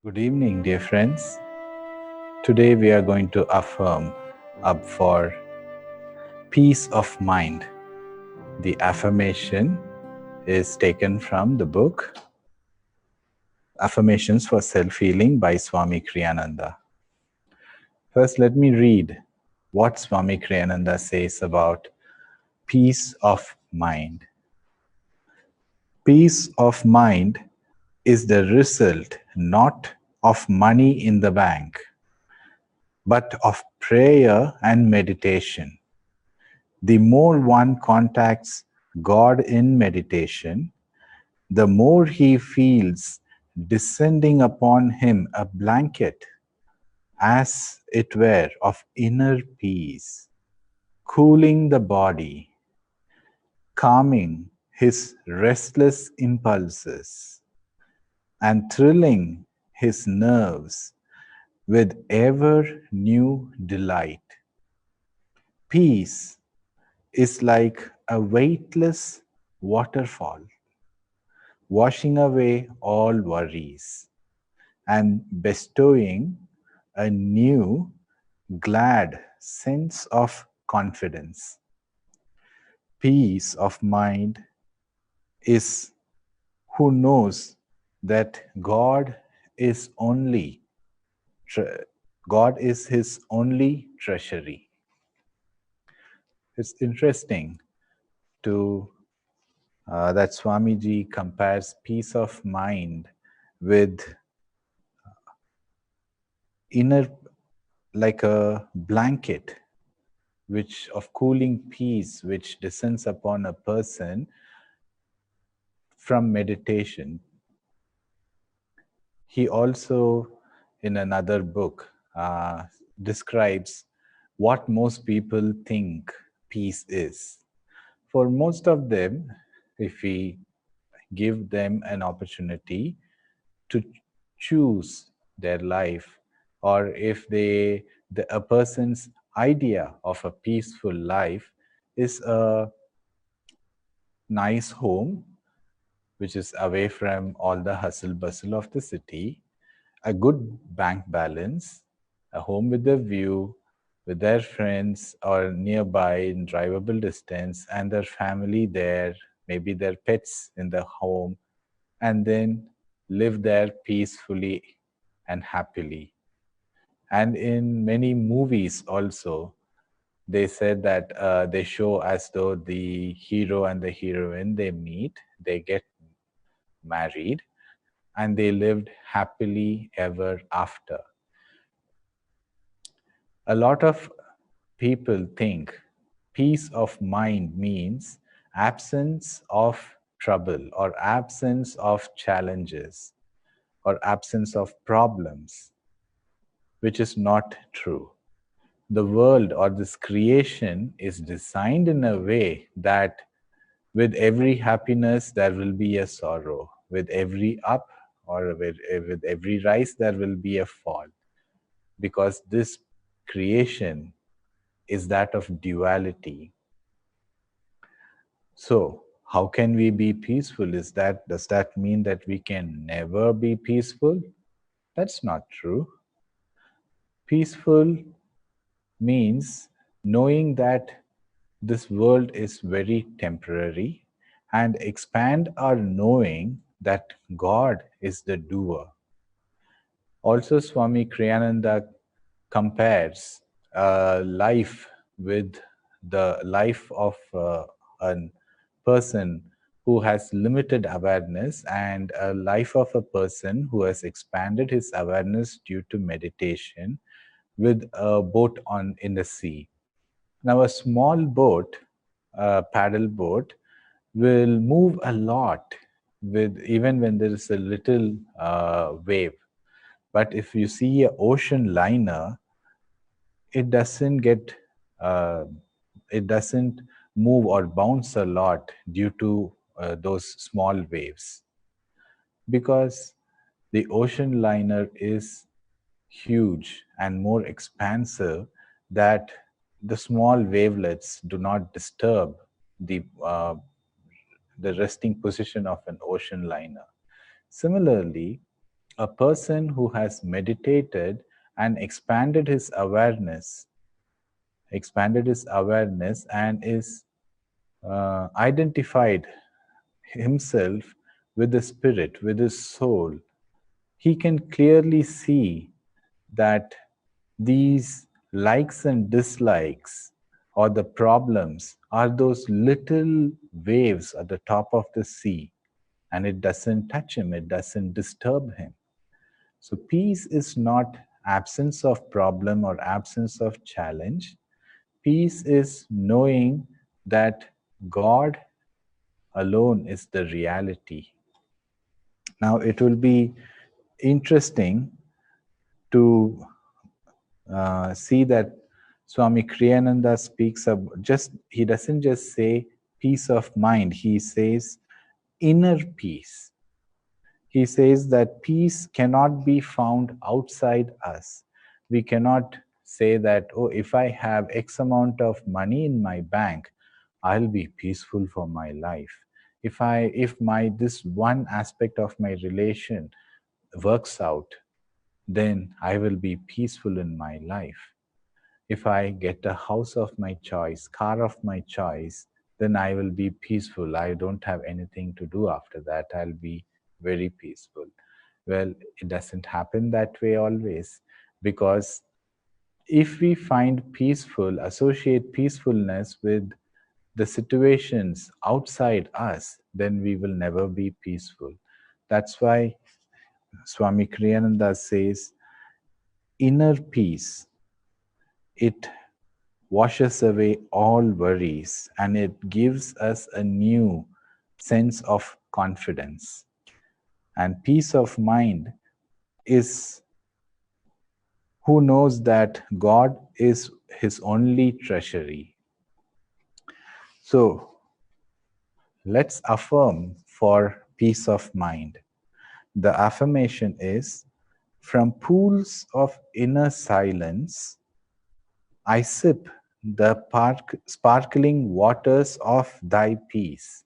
Good evening, dear friends. Today we are going to affirm up for peace of mind. The affirmation is taken from the book Affirmations for Self-Healing by Swami Kriyananda. First, let me read what Swami Kriyananda says about peace of mind. Peace of mind is the result not of money in the bank, but of prayer and meditation. The more one contacts God in meditation, the more he feels descending upon him a blanket, as it were, of inner peace, cooling the body, calming his restless impulses, and thrilling his nerves with ever new delight. Peace is like a weightless waterfall, washing away all worries and bestowing a new, glad sense of confidence. Peace of mind is who knows that is only God is his only treasury. It's interesting to that Swamiji compares peace of mind with inner, like a blanket which of cooling peace which descends upon a person from meditation. He also, in another book, describes what most people think peace is. For most of them, if we give them an opportunity to choose their life, or if a person's idea of a peaceful life is a nice home which is away from all the hustle bustle of the city, a good bank balance, a home with a view, with their friends or nearby in drivable distance, and their family there, maybe their pets in the home, and then live there peacefully and happily. And in many movies also, they said that they show as though the hero and the heroine, they meet, they get married, and they lived happily ever after. A lot of people think peace of mind means absence of trouble or absence of challenges or absence of problems, which is not true. The world or this creation is designed in a way that with every happiness there will be a sorrow, with every up or with every rise there will be a fall, because this creation is that of duality. So how can we be peaceful? Does that mean that we can never be peaceful? That's not true. Peaceful means knowing that this world is very temporary, and expand our knowing that God is the doer. Also, Swami Kriyananda compares life with the life of a person who has limited awareness and a life of a person who has expanded his awareness due to meditation, with a boat on in the sea. Now, a small boat, a paddle boat, will move a lot with even when there is a little wave. But if you see an ocean liner, it doesn't get uh, it doesn't move or bounce a lot due to those small waves, because the ocean liner is huge and more expansive, that the small wavelets do not disturb the resting position of an ocean liner. Similarly, A person who has meditated and expanded his awareness and is identified himself with the spirit, with his soul, he can clearly see that these likes and dislikes or the problems are those little waves at the top of the sea, and it doesn't touch him, it doesn't disturb him. So peace is not absence of problem or absence of challenge. Peace is knowing that God alone is the reality. Now, it will be interesting to see that Swami Kriyananda speaks of he doesn't just say peace of mind, he says inner peace. He says that peace cannot be found outside us. We cannot say that, oh, if I have X amount of money in my bank, I'll be peaceful for my life. If my this one aspect of my relation works out, then I will be peaceful in my life. If I get a house of my choice, car of my choice, then I will be peaceful. I don't have anything to do after that. I'll be very peaceful. Well, it doesn't happen that way always, because if we find peaceful, associate peacefulness with the situations outside us, then we will never be peaceful. That's why Swami Kriyananda says, inner peace, it washes away all worries and it gives us a new sense of confidence. And peace of mind is who knows that God is his only treasury. So let's affirm for peace of mind. The affirmation is, from pools of inner silence, I sip the sparkling waters of thy peace.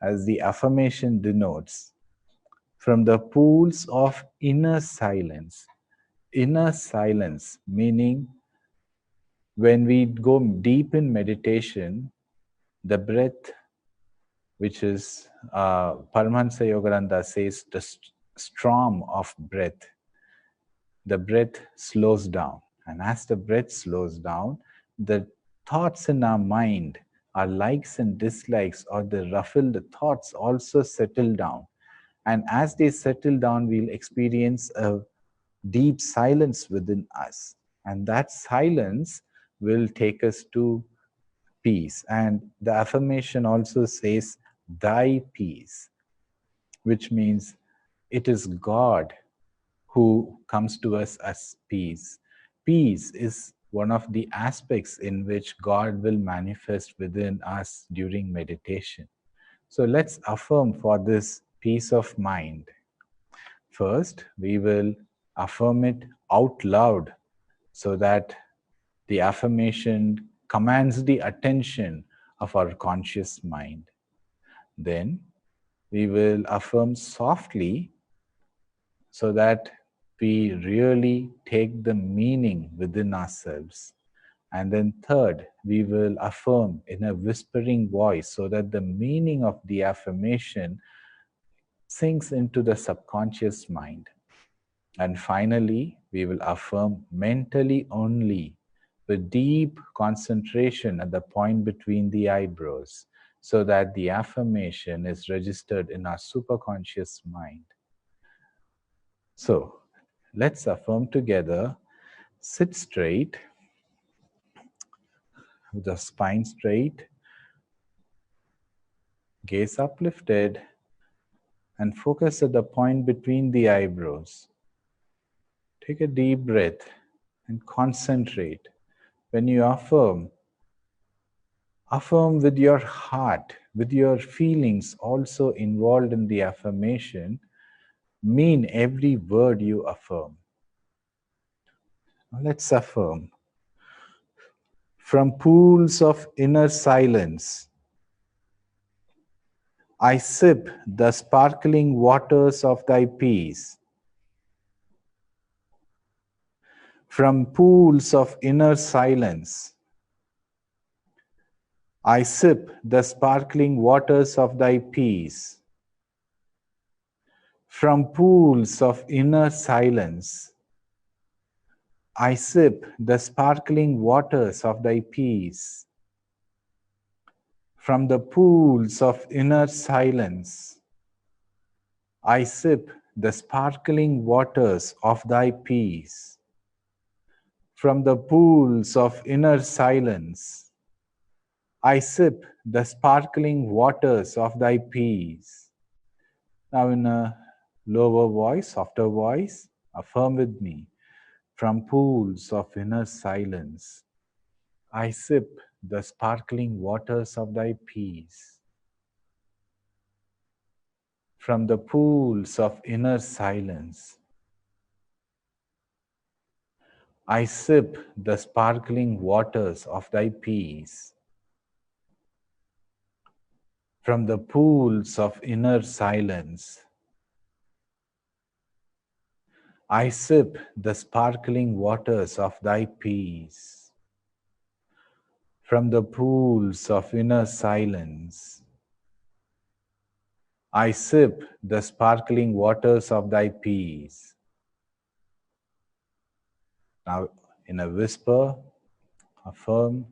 As the affirmation denotes, from the pools of inner silence. Inner silence, meaning when we go deep in meditation, the breath, which is Paramhansa Yogananda says, the storm of breath, the breath slows down. And as the breath slows down, the thoughts in our mind, our likes and dislikes, or the ruffled thoughts also settle down. And as they settle down, we'll experience a deep silence within us. And that silence will take us to peace. And the affirmation also says, thy peace, which means it is God who comes to us as peace. Peace is one of the aspects in which God will manifest within us during meditation. So let's affirm for this peace of mind. First, we will affirm it out loud so that the affirmation commands the attention of our conscious mind. Then we will affirm softly so that we really take the meaning within ourselves. And then third, we will affirm in a whispering voice so that the meaning of the affirmation sinks into the subconscious mind. And finally, we will affirm mentally only with deep concentration at the point between the eyebrows so that the affirmation is registered in our superconscious mind. So let's affirm together. Sit straight with the spine straight, gaze uplifted, and focus at the point between the eyebrows. Take a deep breath and concentrate. When you affirm with your heart, with your feelings also involved in the affirmation. Mean every word you affirm. Now let's affirm. From pools of inner silence, I sip the sparkling waters of thy peace. From pools of inner silence, I sip the sparkling waters of thy peace. From pools of inner silence, I sip the sparkling waters of thy peace. From the pools of inner silence, I sip the sparkling waters of thy peace. From the pools of inner silence, I sip the sparkling waters of thy peace. Now, in a lower voice, softer voice, affirm with me. From pools of inner silence, I sip the sparkling waters of thy peace. From the pools of inner silence, I sip the sparkling waters of thy peace. From the pools of inner silence, I sip the sparkling waters of thy peace. From the pools of inner silence, I sip the sparkling waters of thy peace. Now, in a whisper, affirm,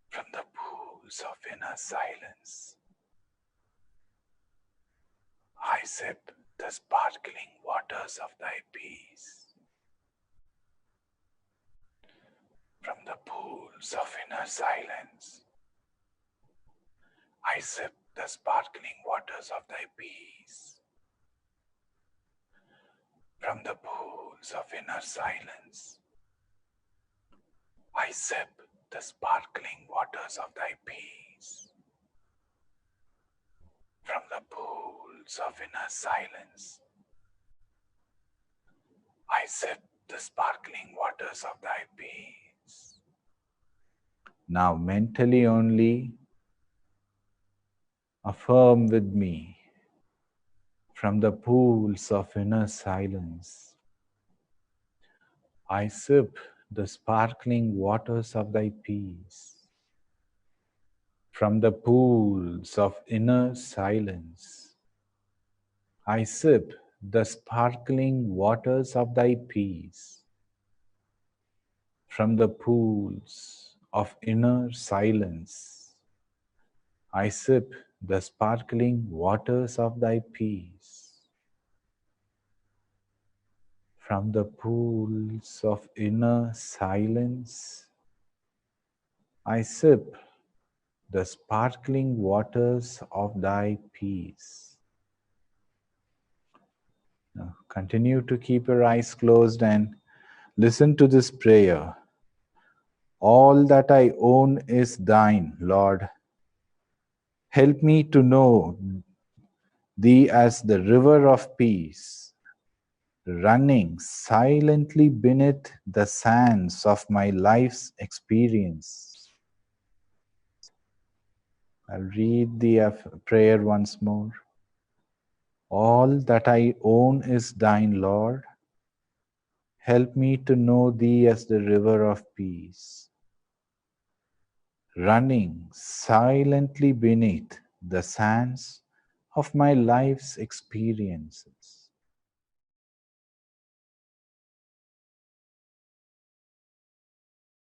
from the pools of inner silence, I sip the sparkling waters of thy peace. From the pools of inner silence, I sip the sparkling waters of thy peace. From the pools of inner silence, I sip the sparkling waters of thy peace. From the pools of inner silence, I sip the sparkling waters of thy peace. Now mentally only affirm with me, from the pools of inner silence, I sip the sparkling waters of thy peace. From the pools of inner silence, I sip the sparkling waters of thy peace. From the pools of inner silence, I sip the sparkling waters of thy peace. From the pools of inner silence, I sip the sparkling waters of thy peace. Now, continue to keep your eyes closed and listen to this prayer. All that I own is thine, Lord. Help me to know thee as the river of peace, running silently beneath the sands of my life's experience. I'll read the prayer once more. All that I own is thine, Lord. Help me to know thee as the river of peace, running silently beneath the sands of my life's experiences.